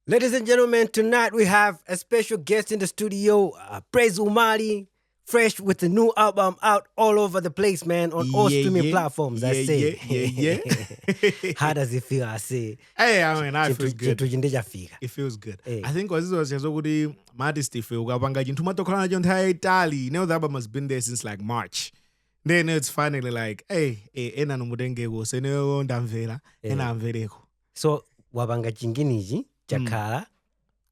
Ladies and gentlemen, tonight we have a special guest in the studio, Praise Umali, fresh with the new album out all over the place, man, on all streaming platforms, I say. Yeah. How does it feel, I say? Hey, I mean, I feels good. Chinthu It feels good. Hey. I think this was just kuti artist feel ukapanga chinthu matokhala nacho nthawi yayitali. You know, the album has been there since like March. Then it's finally like, hey, ena nomutengeko seneyo ndamvera, ena amvereko. So, wapanga chinginichi chakhala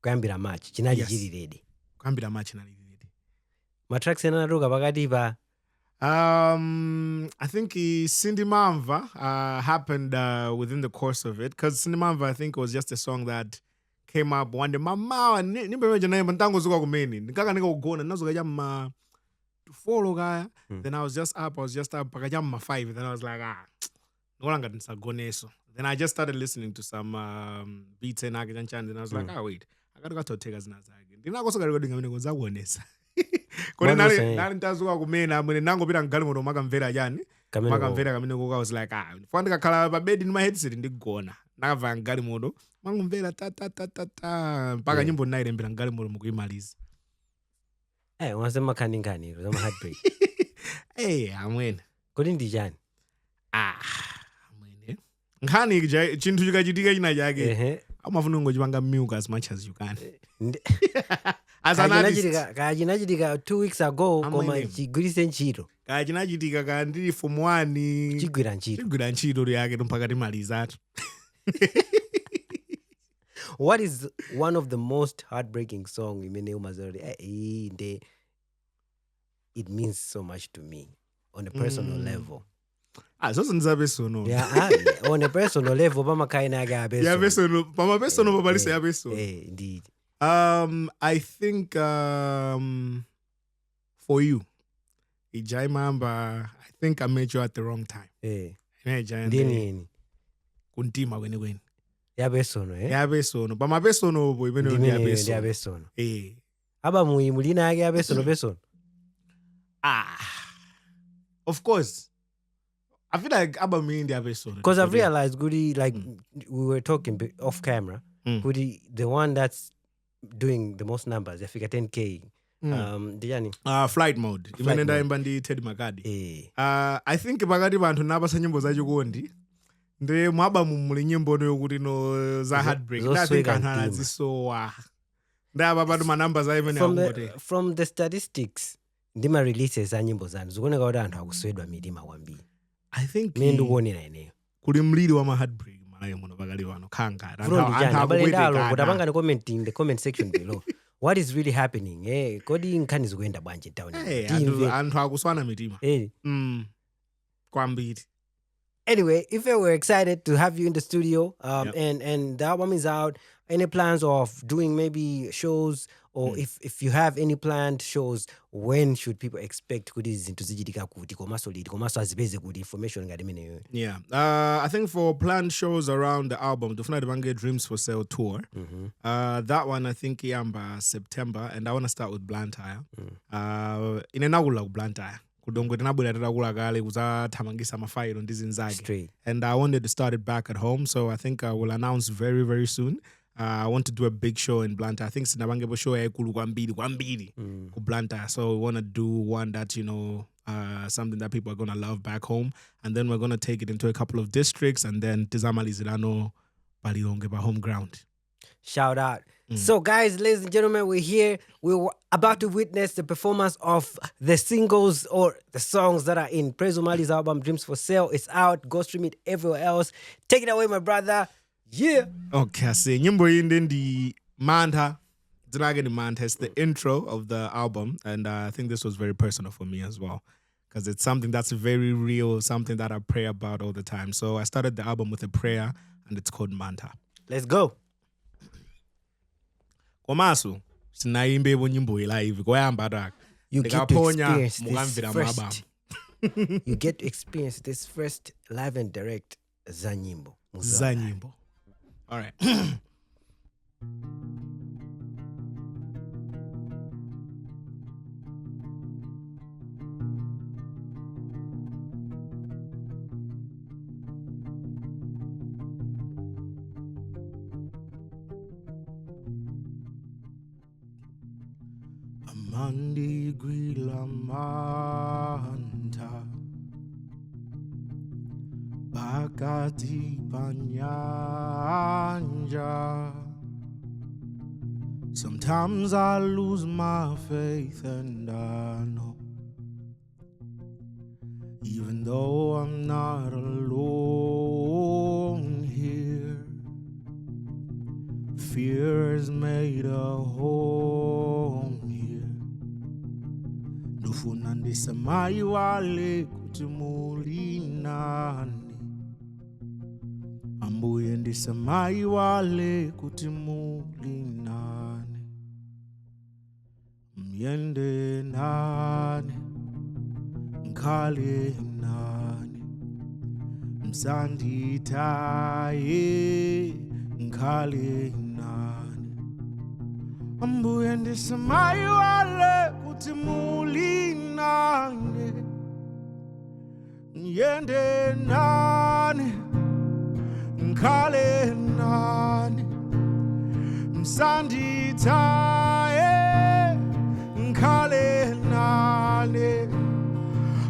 kuyambira March, chinachi Yes. chili ready. Kuyambira March nali ready. Matracks ena natuka pakati pa I think Sindimamva happened within the course of it, because Sindimamva, I think, was just a song that came up one day. Mama, nimbemeja naye mtango zuka kumeni. Nikaka nika ugona, nazo kaja ma to follow kaya. Then I was just up, pakaja ma 5. Then I was like, nolanga nisagoneso. Then I just started listening to some beats and Aganchan. Then I was like, wait, I gotta take as nazage. Then I also got to go to Zagonesa. Kone nali ntazuka kumena mwene nango pita ngali moto makamvera yani. Makamvera kamene kuka was like, fwandi kakhala pa bed in my headset ndigona. Nakava ngali moto. Mangumvera ta. Mpaka nyimbo naile mbira ngali moto mukuyimaliza. Unasema kani unasema heartbreak. Amwene. Kodi ndi chani? Amwene. Nkhani chinthu chikachitika china chake. Amafuna ngochipanga milk as much as you can. As an artist. Kachinachitika 2 weeks ago, koma chigwirise ntchito. Kachinachitika kandi form 1. Chigwira ntchito yake mpaka timalizatu. What is one of the most heartbreaking song imene umazori? It means so much to me on a personal level. Zozo nzabesono. Yeah, on a personal level, pamakaina yake abesono. Yeah, besono. Pama besono pabalisa ya besono. Indeed. I think for you, Ijai Mamba, I think I met you at the wrong time. Ndini. Kuntima kweni. Ya besono, Ya besono. Pama besono bo imene ya besono. Aba mulina yake ya besono. Of course. I feel like Abba mean the besono. Because I've realized, Goody, like we were talking off camera, Goody, the one that's doing the most numbers, I figure 10K. Flight mode. Even in the Teddy Magadi. I think Magadi bantu nabasa nyimbo za chikondi. Nde mwaba mumuli nyimbo no yokuti no za heartbreak. I think anana zisowa. Ndaba bantu manamba za even from the statistics, ndima releases za nyimbo zanu. Zukoneka kuti anthu akuswedwa mitima kwambiri. I think Mendu kuonera ineyo. Kuli mliri wa ma heartbreak malayo muno bakali wano khanga. Kutapanga comment in the comment section below. What is really happening? Kodi nkhani zikuenda bwanje town. Anthu akuswana mitima. Kwambiri. Anyway, if we're excited to have you in the studio, and the album is out, any plans of doing maybe shows, or if you have any planned shows, when should people expect kuti zinthu zichitika kuti komaso liti komaso azipeze kuti information ngati imeneyo? Yeah. I think for planned shows around the album, Dufuna Dibange Dreams for Sale tour. That one I think yamba September, and I want to start with Blantyre. Inenagula Blantyre. Kudongwe tinabwera tatakula kale kuzathamangisa mafailo ndizinzake. And I wanted to start it back at home, so I think I will announce very, very soon. I want to do a big show in Blantyre. I think sinabange show ekulu kwambiri ku Blantyre. So we want to do one that, something that people are going to love back home. And then we're going to take it into a couple of districts, and then tizamalizirano palilonge pa home ground. Shout out. So guys, ladies and gentlemen, we're here. We were about to witness the performance of the singles or the songs that are in Praise Umali's album Dreams for Sale. It's out. Go stream it everywhere else. Take it away, my brother. Yeah. Okay, I see. Nyimbo in the Manta. Manta. It's the intro of the album. And I think this was very personal for me as well, because it's something that's very real, something that I pray about all the time. So I started the album with a prayer, and it's called Manta. Let's go. Komasu, sinaimbe nyimbo live. You get to experience this first. You get to experience this first live and direct Za Nyimbo. Za Nyimbo. All right. mandigwila manta pakati pa nyanja. Sometimes I lose my faith and I know, even though I'm not alone here, fear has made a home here. Ndufuna ndisamai wale kuti muli nani, ambuye ndisamai wale kuti muli nani, myende nani, nkhale nani, msanditaye nkhale nani, ambuye ndisamai wale kuti muli nani, myende nani, nkhale nani, msanditaye nkhale nani,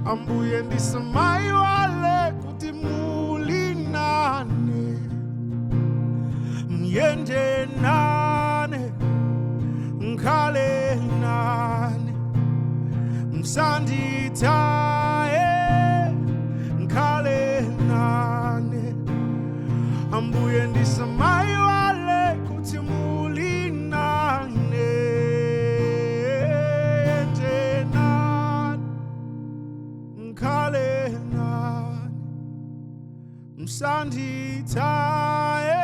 ambuye ndisamai wale kuti muli nani, myende nani, nkhale nani, msanditaye nkhale nani, ambuye ndisamai wale kuti muli nani, myende nani, nkhale nani, msanditaye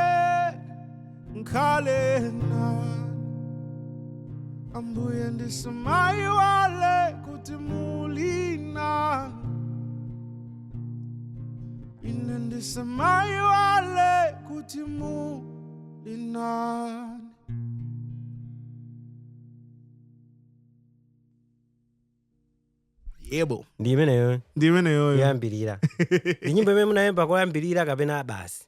nkhale nani, ambuye ndisamai wale kuti muli nani, ine ndisamai wale kuti muli nani. Yebo. Ndimeneyo. Ndimeneyo. Yambirira. Inyimbo imwe munayimba koyambirira kapena basi?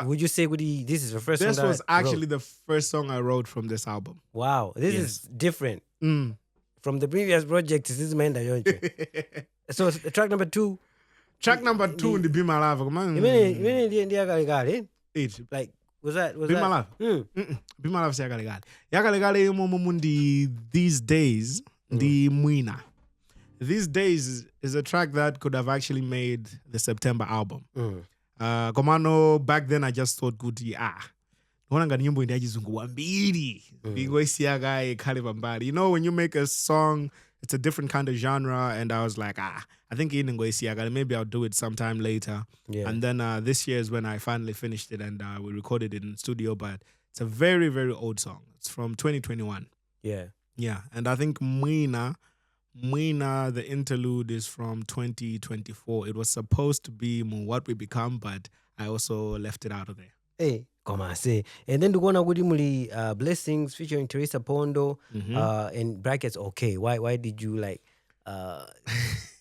Would you say this is the first song? This was actually the first song I wrote from this album. Wow, this is different from the previous project. This is Manta yonke. So track number 2. Track number 2 ndi Be My Lover. Imene ndiye kale. Like was that Be My Lover? Be My Lover siyakalekale. Yakalekale yomo mundi These Days ndi Mwina. These Days is a track that could have actually made the September album. Komano back then I just thought kuti nona ngati nyimbo ndiyachizungu mbiri ndingoisiya ikhale pambali. You know, when you make a song, it's a different kind of genre, and I was like, I think maybe I'll do it sometime later. Yeah. And then this year is when I finally finished it, and we recorded it in studio. But it's a very, very old song. It's from 2021. Yeah. Yeah, and I think Mwina, the interlude is from 2024. It was supposed to be What We Become, but I also left it out of there. Hey, come on, say. And then Dugona Gudi Muli Blessings featuring Teresa Pondo in brackets. Okay, why did you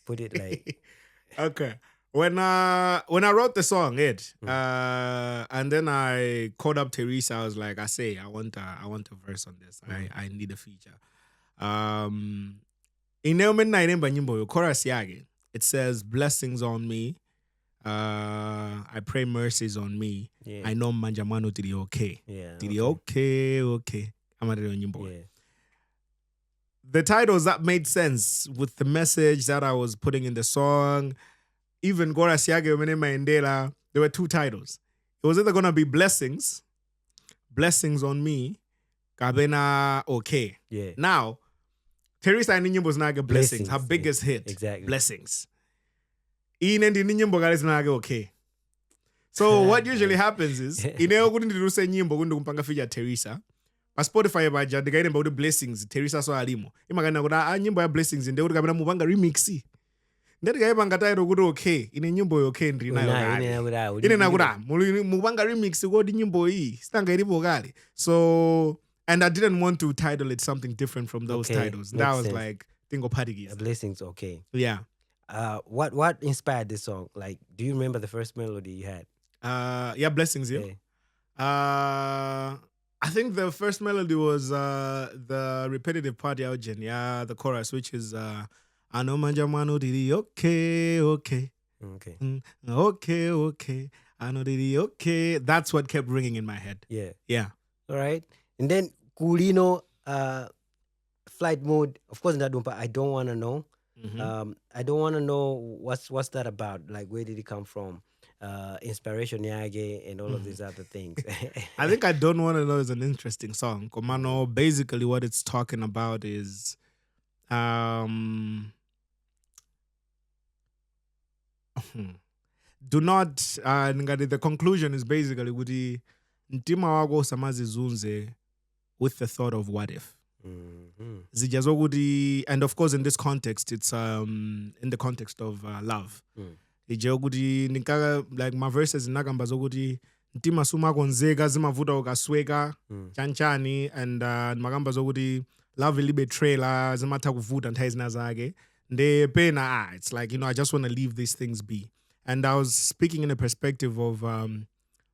put it like? Okay, when I wrote the song, and then I called up Teresa. I was like, I want a verse on this. I need a feature. In the chorus yage, it says, blessings on me. I pray mercies on me. Yeah. I know manjamano did okay. Yeah. Did okay. I'm at Nyimbo. Yeah. The titles that made sense with the message that I was putting in the song. Even Gora Siage Mandela, there were 2 titles. It was either gonna be blessings on me, Kabena okay. Yeah. Now, Teresa Nyimbo was naga blessings, her biggest hit. Exactly. Blessings. Inendi Nyimbo guys naga okay. So what usually happens is ineo kundi ruse nyimbo kundi kumpanga feature Teresa. Pa Spotify baja the guy about the blessings Teresa so alimo. Imagana kuda nyimbo ya blessings ndio kabena mubanga remix. Ndeti guy banga tairo kudo okay. Ine nyimbo okay ndri nayo kali. Ine nakura mubanga remix kodi nyimbo hii. Stanga ilipo kali. So and I didn't want to title it something different from those titles. That was sense. Like Tingo Patigis. Blessings, okay. Yeah. What inspired this song? Like, do you remember the first melody you had? Yeah, blessings, yeah. I I think the first melody was the repetitive part, yeah, the chorus, which is Ano manja mano didi okay. Okay. Okay. Ano didi okay. That's what kept ringing in my head. Yeah. All right. And then Kulino flight mode. Of course, I don't want to know. I don't want to know what's that about. Like, where did it come from? Inspiration Yage and all of these other things. I think I Don't Want to Know is an interesting song. Komano, basically what it's talking about is do not the conclusion is basically kuti ntima wako samazizunze with the thought of what if. And of course in this context it's in the context of love. Like my verses nakamba zokuti ntima sumakonzeka zimavuta ukasweka chanchani and makamba zokuti love ilibe trailer zimatha kuvuta nthawi zina zake nde pena it's like I just want to leave these things be. And I was speaking in a perspective of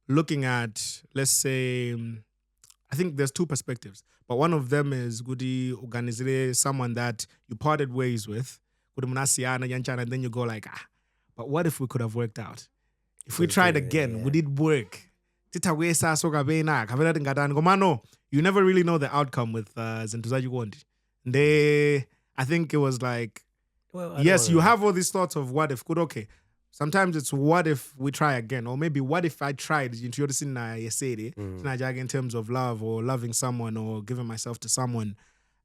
looking at, let's say, I think there's two perspectives, but one of them is Gudi Uganizire, someone that you parted ways with, and then you go like, but what if we could have worked out? If we tried again, would it work? You never really know the outcome with Zentuzaji Wondi. I think it was like, yes, you have all these thoughts of what if, good, okay. Sometimes it's what if we try again, or maybe what if I tried in terms of love or loving someone or giving myself to someone.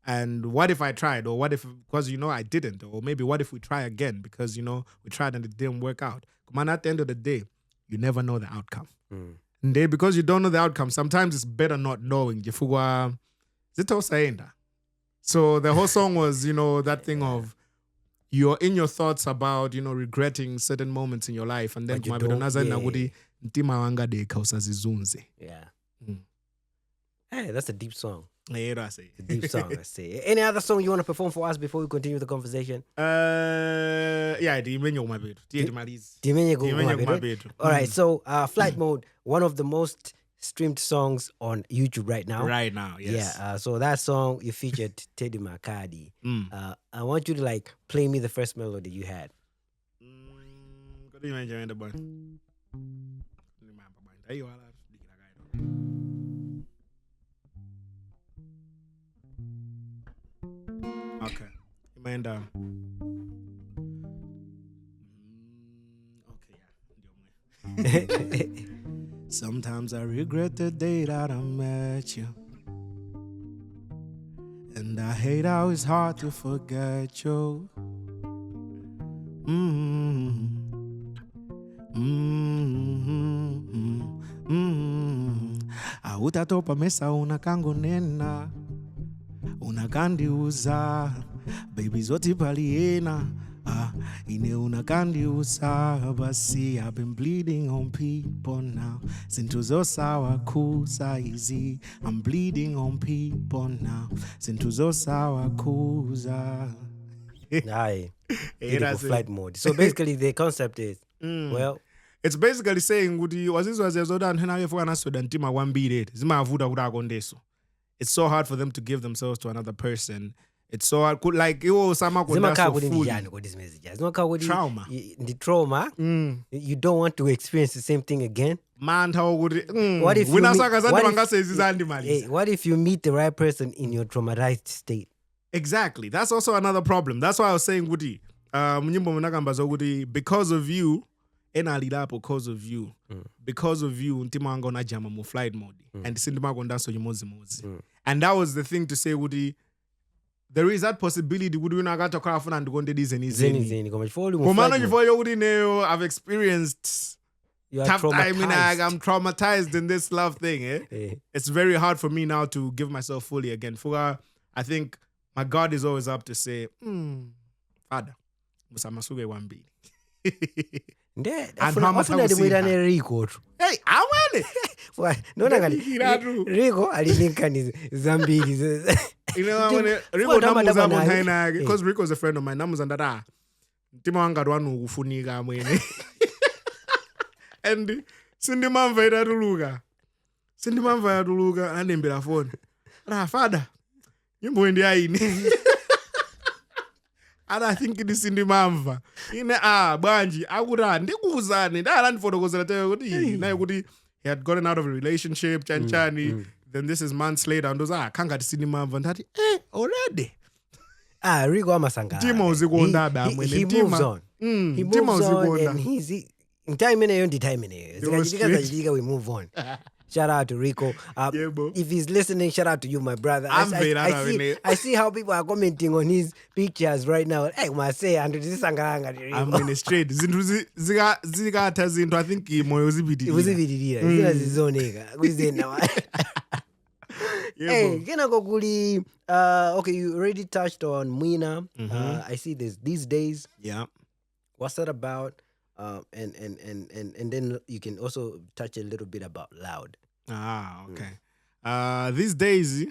And what if I tried, or what if, because I didn't, or maybe what if we try again because we tried and it didn't work out. Man, at the end of the day, you never know the outcome. And because you don't know the outcome, sometimes it's better not knowing. So the whole song was, that thing of you're in your thoughts about, regretting certain moments in your life, and then yeah. Hey, that's a deep song. I say. A deep song, I say. Any other song you want to perform for us before we continue the conversation? All right, so Flight Mode, one of the most streamed songs on YouTube right now. Right now, yes. Yeah, so that song you featured Teddy Makadi. I want you to play me the first melody you had. Okay. Okay. Sometimes I regret the day that I met you, and I hate how it's hard to forget you. Utatopa mesa unakangonena unakandiuza baby zoti paliena ine unakandiuza basi. I've been bleeding on people now zintuzo sawa kuza easy. I'm bleeding on people now zintuzo sawa kuza. Aye. Flight Mode. So basically the concept is well, it's basically saying it's so hard for them to give themselves to another person. It's so hard. Like trauma. The trauma. You don't want to experience the same thing again. What if you meet the right person in your traumatized state? Exactly. That's also another problem. That's why I was saying, Woody, because of you, because of you, ntima ngona jama mu Flight Mode, and sindima gonda so mozi. And that was the thing to say, Woody. There is that possibility. Woody unagata kafuna ndigonde dizeni. I've experienced tough time. I'm traumatized in this love thing. It's very hard for me now to give myself fully again. I think my God is always up to say, Father, musamasuge wambi. Hey, I want it. Rico, I didn't can Zambia. Because Rico's a friend of mine. And Sindimamva yatuluka anembera phone. Father, nyimbo ndi aine. And I think it is Sindimamva. Ine bwanji akuti ndikuuzani ndala ndifotokozera tewe kuti naye kuti he had gotten out of a relationship chanchani. Then this is months later and those khanga Sindimamva ndati already. Rico amasangana. Tima uzikonda amwene. He moves on. He moves on and he's time ineyo ndi time ineyo. We move on. Shout out to Rico. If he's listening, shout out to you, my brother. I see how people are commenting on his pictures right now. Hey, say and this sanganga. I'm in a straight. Zintu zikatha zintu I think moyo zibidira. Uzibidira. Zizoneka. Kuzena. Hey, okay, you already touched on Mwina. I see this these days. Yeah. What's that about? And then you can also touch a little bit about Loud. Okay. These Days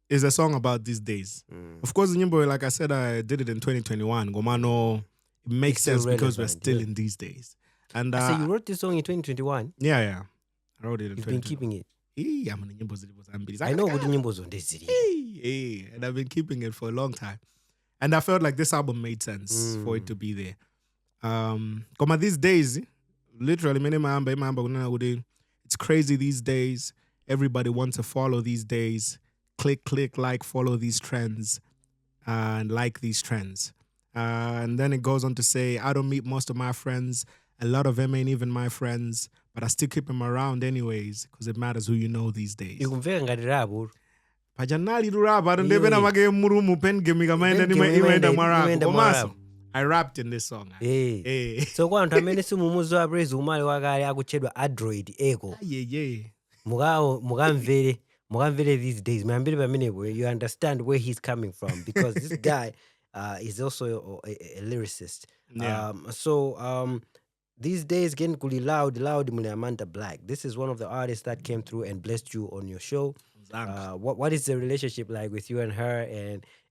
is a song about these days. Of course, Nyimbo, like I said, I did it in 2021. Gomano, it makes sense because we're still in these days. And so you wrote this song in 2021? Yeah. I wrote it in 2021. You've been keeping it? I know good Nyimbo's on this city. And I've been keeping it for a long time. And I felt like this album made sense for it to be there. Koma these days, literally, it's crazy these days. Everybody wants to follow these days. Click, like, follow these trends and like these trends. And then it goes on to say, I don't meet most of my friends. A lot of them ain't even my friends, but I still keep them around anyways because it matters who you know these days. I rapped in this song. So kwa ntamene sumumuzo abrezi Umali wakale akuchedwa Android Ego. Mugamvere these days. You understand where he's coming from because this guy is also a lyricist. Yeah. These days getting kuli loud mule Manta Black. This is one of the artists that came through and blessed you on your show. What is the relationship like with you and her,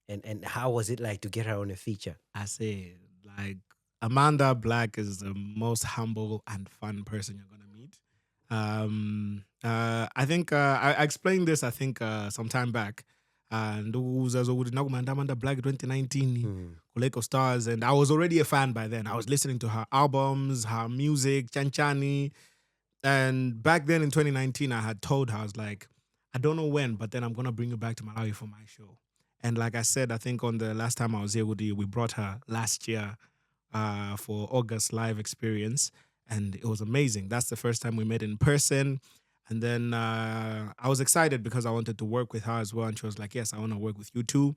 and how was it like to get her on a feature? I say, like, Amanda Black is the most humble and fun person you're gonna meet. I think I explained this. I think some time back. And Amanda Black 2019, Kuleko Stars, and I was already a fan by then. I was listening to her albums, her music, Chanchani, and back then in 2019, I had told her, I was like, I don't know when, but then I'm gonna bring you back to Malawi for my show. And like I said, I think on the last time I was here with you, we brought her last year for August live experience. And it was amazing. That's the first time we met in person. And then I was excited because I wanted to work with her as well. And she was like, yes, I want to work with you too.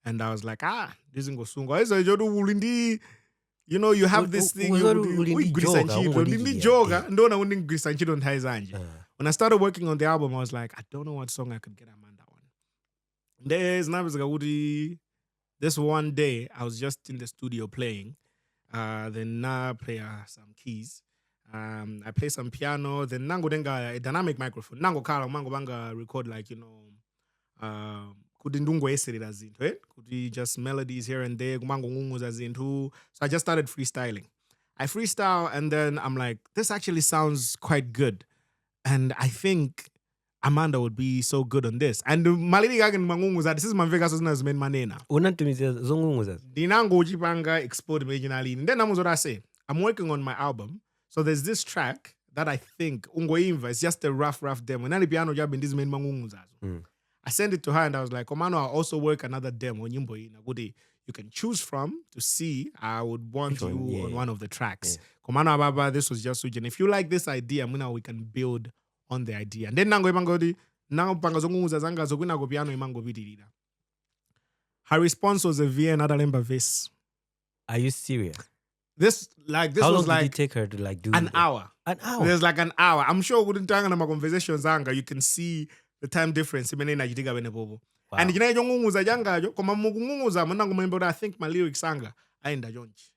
And I was like, this is Ngosunga. You know, you have this thing. When I started working on the album, I was like, I don't know what song I could get Amanda on. This one day, I was just in the studio playing. Then I play some keys. I play some piano. Then nango denga a dynamic microphone. Nango kala mango banga record like, you know, kudindungo eseri zinto, eh? Kudi just melodies here and there. Mango ngungu zinto. So I just started freestyling. I freestyle and then I'm like, this actually sounds quite good. And I think Amanda would be so good on this. And malini gagen mangunguza, this is my Vegas was men manena. Unantumiza zongunguza. Dinango chipanga export originally. And then what I say. I'm working on my album. So there's this track that I think ungoimva is just a rough demo. Nani piano job in this men mangunguza. I sent it to her and I was like, Komano, I'll also work another demo. Nyimbo ina gudi. You can choose from to see. I would want you on one of the tracks. Komano Ababa, this was just Sujin. If you like this idea, we can build on the idea. And then nango imangodi, nango pangazonguza zanga zoguna go piano imango vidida. Her response was a VN Adalemba Vis. Are you serious? This How was long did it take her to like do an hour? An hour? There's like an hour. I'm sure wouldn't tang na conversation zanga. You can see the time difference. Wow. And you know yongunguza janga jo koma mugunguza manango member I think my lyrics sanga ainda jonji.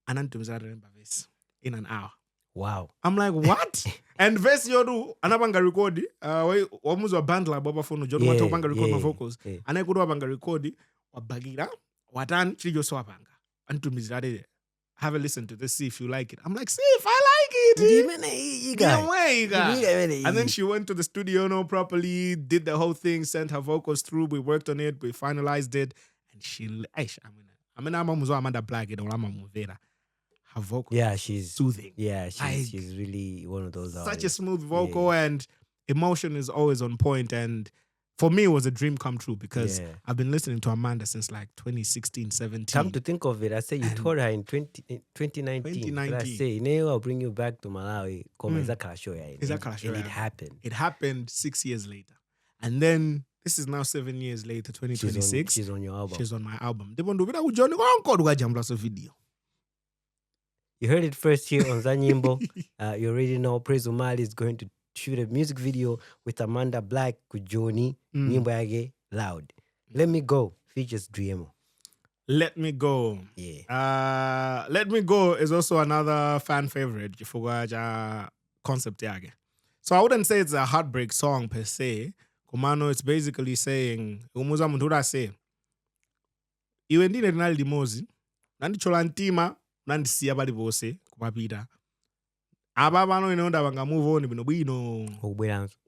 Anantumza Adalemba Vis in an hour. Wow. I'm like, what? And verse yodu anabanga record wamuzi wa band la baba phone jodu watu wabanga record my vocals. Anaikudu wabanga record wabagira watan chilijo so wabanga. Antumizirade have a listen to this, see if you like it. I'm like, see if I like it. And then she went to the studio, properly, did the whole thing, sent her vocals through. We worked on it, we finalized it, and I'm Amanda Black, her vocal, she's soothing. Yeah, she's really one of those. Such a smooth vocal, and emotion is always on point. And for me, it was a dream come true because I've been listening to Amanda since like 2016, 17. Come to think of it, I say you told her in 2019. But I say, I'll bring you back to Malawi. And it happened. It happened 6 years later. And then this is now 7 years later, 2026. She's on your album. She's on my album. You heard it first here on Za Nyimbo. You already know Praise Umali is going to shoot a music video with Amanda Black Kujoni Nyimbo yake Loud. Let Me Go features Driemo. Let Me Go. Yeah. Let Me Go is also another fan favorite. Concept yake. So I wouldn't say it's a heartbreak song per se. Kumano, it's basically saying, umuza mundura say, iwe ndine rinali limozi, nandi cholantima, nandi siya bali bose, kumapita. Aba bano inonda banga move on bino bino.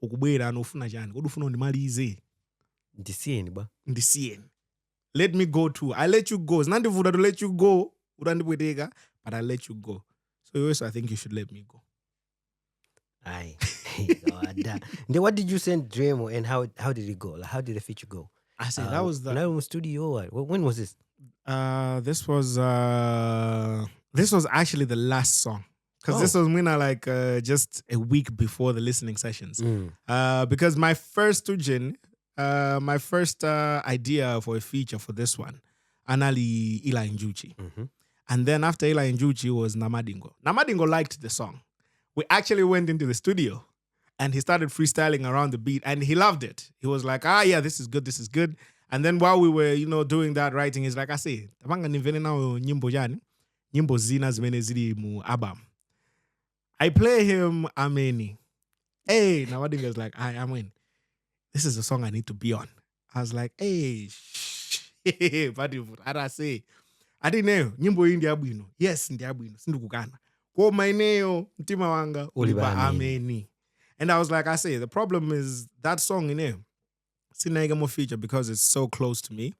Ukubwera no ufuna chani. Kodu ufuna ndimalize. Ndisiyeni. Let me go too. I let you go. Nandi vuda to let you go. Urandibweteka, but I let you go. So I think you should let me go. Aye. Then what did you send Dremo and how did it go? Like, how did the feature go? I said that was the studio. When was this? This was actually the last song. Because this was just a week before the listening sessions. Because my first idea for a feature for this one, Anali Ila Njuchi. And then after Ila Njuchi was Namadingo. Namadingo liked the song. We actually went into the studio and he started freestyling around the beat and he loved it. He was like, this is good. And then while we were, doing that writing, he's like, I say, nyimbo zina zimene zili mu album. I play him Ameni. Hey, Namadingo's like, Amen. This is the song I need to be on. I was like, hey, but I say, I didn't know. Nyimbo hii ndi abwino. Yes, ndi abwino. Sindukukana. Kwa maineo, mtima wanga, uliba ameni. And I was like, I say, the problem is that song, Cineva more feature because it's so close to me.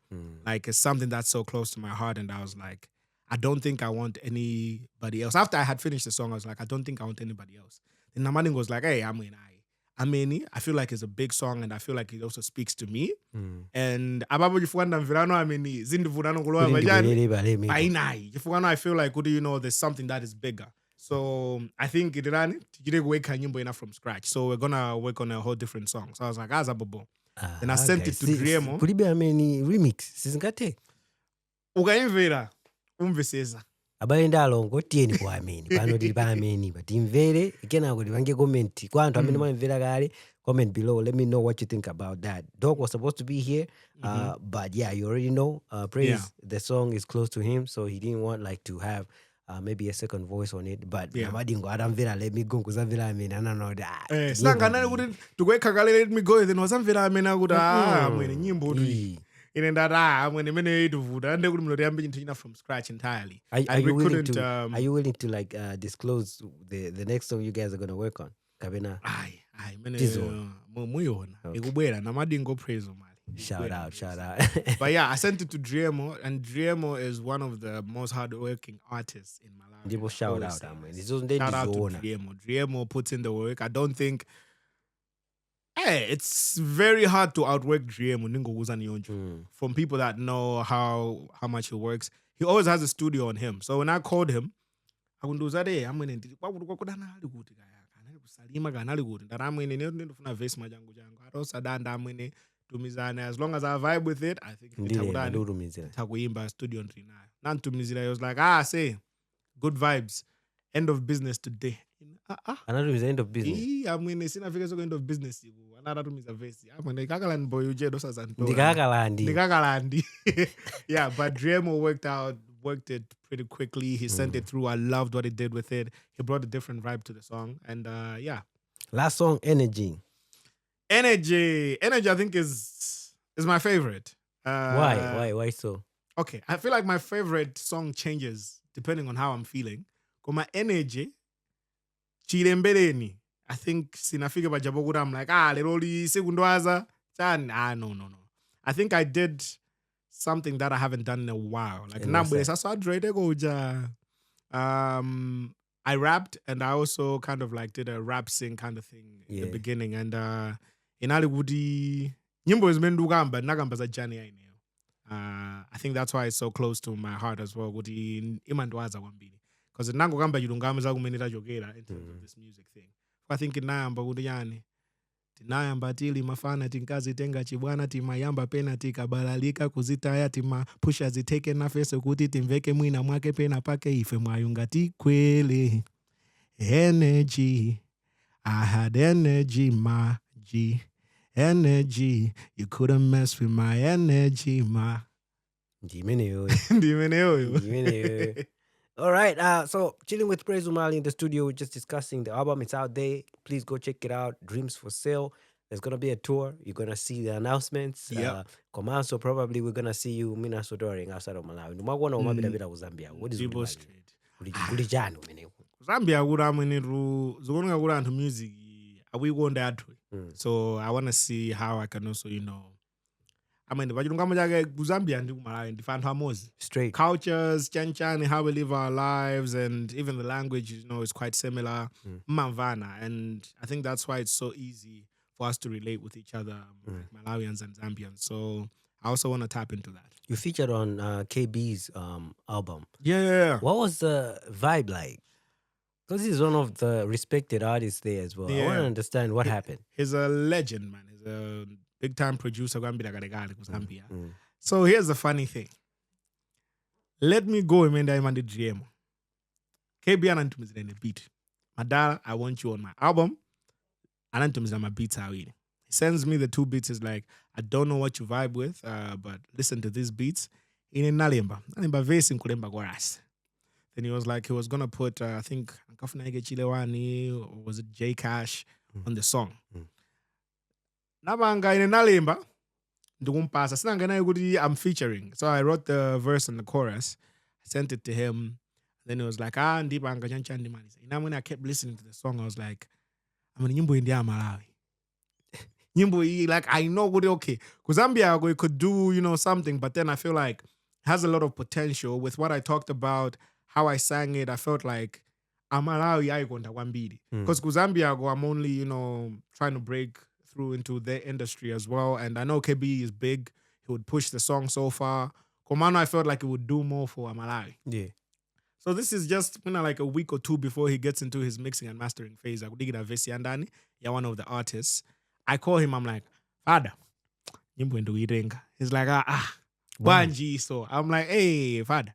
Like, it's something that's so close to my heart. And I was like, I don't think I want anybody else. After I had finished the song, I was like, I don't think I want anybody else. And Namading was like, hey, Ameni, I feel like it's a big song and I feel like it also speaks to me. And Ababo Jifuanda Virano Ameni, Zindufurano Gulua Majani, I feel like, there's something that is bigger. So I think you didn't wake Nyimbo enough from scratch. So we're gonna work on a whole different song. So I was like, Azabobo. Then I sent it to Driemo. Could it be Ameni remix? Sizingate. Ugaimvera, umveseza. Abayenda longo tieni kwa Ameni. Pano dili pa Ameni. But imvere, ikena kuli vange comment. Kwa antu ameni imvera gari. Comment below. Let me know what you think about that. Dog was supposed to be here. But yeah, you already know. Praise, the song is close to him. So he didn't want to have maybe a second voice on it, but Namadingo adamvera let me go kuzamvera amena no that. Sangana kuti tukwekha let me go then wasamvera amena kuti mwene nyimbo kuti inenda mwene mene ituvuta ande kuti mloti ambe chinthu china from scratch entirely. Are you willing to disclose the next song you guys are going to work on? Kabena. Aye mene muyona. Ikubwera Namadingo Praise Umali. Shout out. But yeah, I sent it to Driemo, and Driemo is one of the most hardworking artists in Malawi. Shout out to Driemo. Driemo puts in the work. I don't think it's very hard to outwork Driemo. From people that know how much he works. He always has a studio on him. So when I called him, I would do that. As long as I vibe with it, I think Takuimba studio ntrinayo. Nantumizira, he was like, say, good vibes. End of business today. Another is end of business. Sina fika soko end of business. Another tumiza vesi. Kakaland boy uje dosa zanto. Nikakalandi. Yeah, but Driemo worked it pretty quickly. He sent it through. I loved what he did with it. He brought a different vibe to the song. And yeah. Last song, Energy, I think is my favorite. Why so? Okay, I feel like my favorite song changes depending on how I'm feeling. Koma energy, chilembeleni. I think sinafika pajabokuta I'm like, leroli sekundwaza. No. I think I did something that I haven't done in a while. Like I rapped and I also kind of like did a rap sing kind of thing in the beginning. And in Aliwoodi, Nyimbo is mendugamba, nagamba za jani ya eneo. I think that's why it's so close to my heart as well. Kuti imandwaza kwambiri. Because nango gamba yulungama za kumenera jogera in terms of this music thing. I think inayamba kuti yani. Tinayamba tili mafana tinkazi tenga chibwana timayamba pena tikabalalika kuzitaya tima pusha ziteke na fese kuti timveke mwina mwake pena pake ife mwayunga tikwele. Energy, I had energy, my G. Energy, you couldn't mess with my energy, my. Ndimene yo. All right, so chilling with Praise Umali in the studio, we're just discussing the album. It's out there. Please go check it out. Dreams for Sale. There's going to be a tour. You're going to see the announcements. Komanso, probably we're going to see you Minaso touring outside of Malawi. Numagwana umabida bida Zambia. What is People straight. Kulijano mene. Zambia kura mweneru zogonga kura into music. We go that way. So I want to see how I can also, I mean, Zambia and Malawi different harmonies. Straight. Cultures, Chan, how we live our lives, and even the language, is quite similar. Mavana. And I think that's why it's so easy for us to relate with each other, Malawians and Zambians. So I also want to tap into that. You featured on KB's album. Yeah. What was the vibe like? Because he's one of the respected artists there as well. I want to understand what happened. He's a legend, man. He's a big-time producer. Zambia. So here's the funny thing. Let me go and the DM. KB anantumizira in a beat. Madara, I want you on my album. Anantumizira my beats out. He sends me the 2 beats. He's like, I don't know what you vibe with, but listen to these beats. In Nalimba vesi nkulemba chorus. Then he was like, he was gonna put, I think, Nkafuna Chilewani, or was it J Cash on the song. Nabanga in Nalimba, I'm featuring. So I wrote the verse and the chorus. I sent it to him. Then he was like, Ndibanga Chanchandi man. And when I kept listening to the song, I was like, I'm in Nyimbo India Malawi. Nyimbo, like, I know what okay. Because Zambia could do, something, but then I feel like it has a lot of potential with what I talked about, how I sang it. I felt like I'm Malawi aikonda kwambiri. Because Zambia I'm only, trying to break through into their industry as well. And I know KB is big. He would push the song so far. Komano, I felt like it would do more for Malawi. Yeah. So this is just like a week or 2 before he gets into his mixing and mastering phase. I could dig it at Vesi Andani. Yeah, one of the artists. I call him. I'm like, Father, Nyimbo into Irenga. He's like, Banji. So I'm like, hey, Father,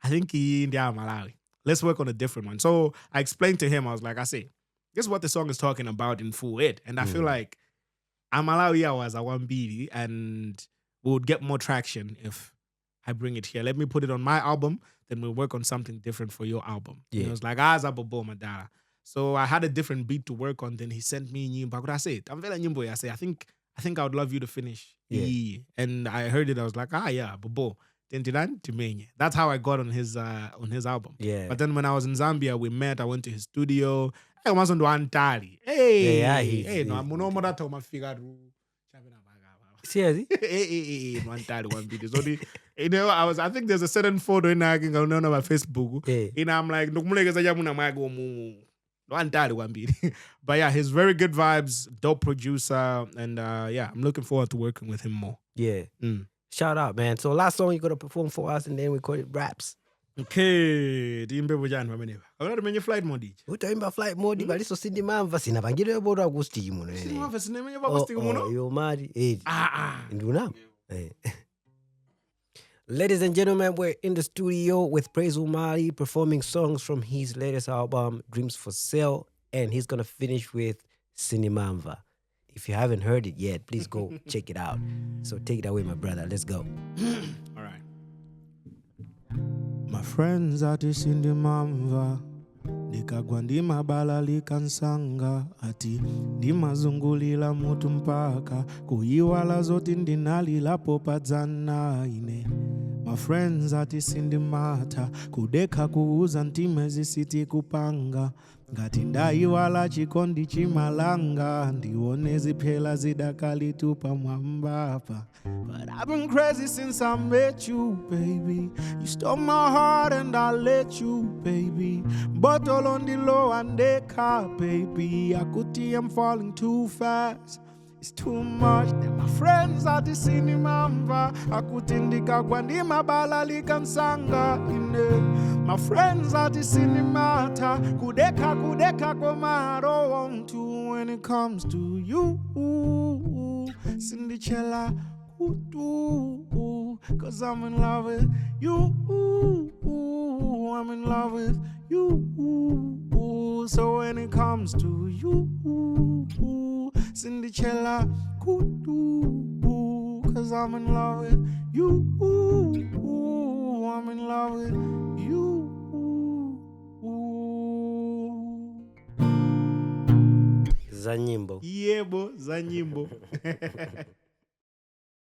I think he in Malawi. Let's work on a different one. So I explained to him. I was like, this is what the song is talking about in full it. And I feel like Malawi was a 1BD and we would get more traction if I bring it here. Let me put it on my album. Then we'll work on something different for your album. Yeah. He was like, Zababo Madara. So I had a different beat to work on. Then he sent me Nyimbo. I said, I'm very Nyimbo. I say, I think I would love you to finish. Yeah. And I heard it. I was like, Bobo. That's how I got on his album. Yeah. But then when I was in Zambia, we met. I went to his studio. Hey, no, I'm I think there's a certain photo in my Facebook. And I'm like, but yeah, he's very good vibes, dope producer, and I'm looking forward to working with him more. Yeah. Shout out, man. So last song you're gonna perform for us, and then we call it raps. Okay, dimbe bujani pamenepa. Akona menye flight mode. Utaimba flight mode bali so sindi mamva sina bangire bora agusti muno. Sina mamva sina menye agusti muno. Yo mari. Nduna. Ladies and gentlemen, we're in the studio with Praise Umali performing songs from his latest album, Dreams for Sale, and he's gonna finish with Cineva. If you haven't heard it yet, please go check it out. So take it away, my brother. Let's go. All right. My friends ati Cineva, nikagwa ndima balalika nsanga, ati ndimazungulila mutu mpaka kuyiwala zoti ndinalilapo padzana ine. My friends ati sindimata kudeka kuuza ntime zisiti kupanga ngati ndayiwala chikondi chimalanga ndione ziphela zidakalitupa mwambapa. But I've been crazy since I met you, baby. You stole my heart and I let you, baby. Bottle on the low and they car, baby. Akuti, I'm falling too fast. It's too much. Then my friends are the Cineva. Akutindika kwandi mabala likansanga ine. My friends are the cinemata. Kudeka koma I don't want to when it comes to you. Cinderella, cause I'm in love with you. I'm in love with you. So when it comes to you, Cinderella, cause I'm in love with you. I'm in love with you. Za Nyimbo. Yebo, Za Nyimbo.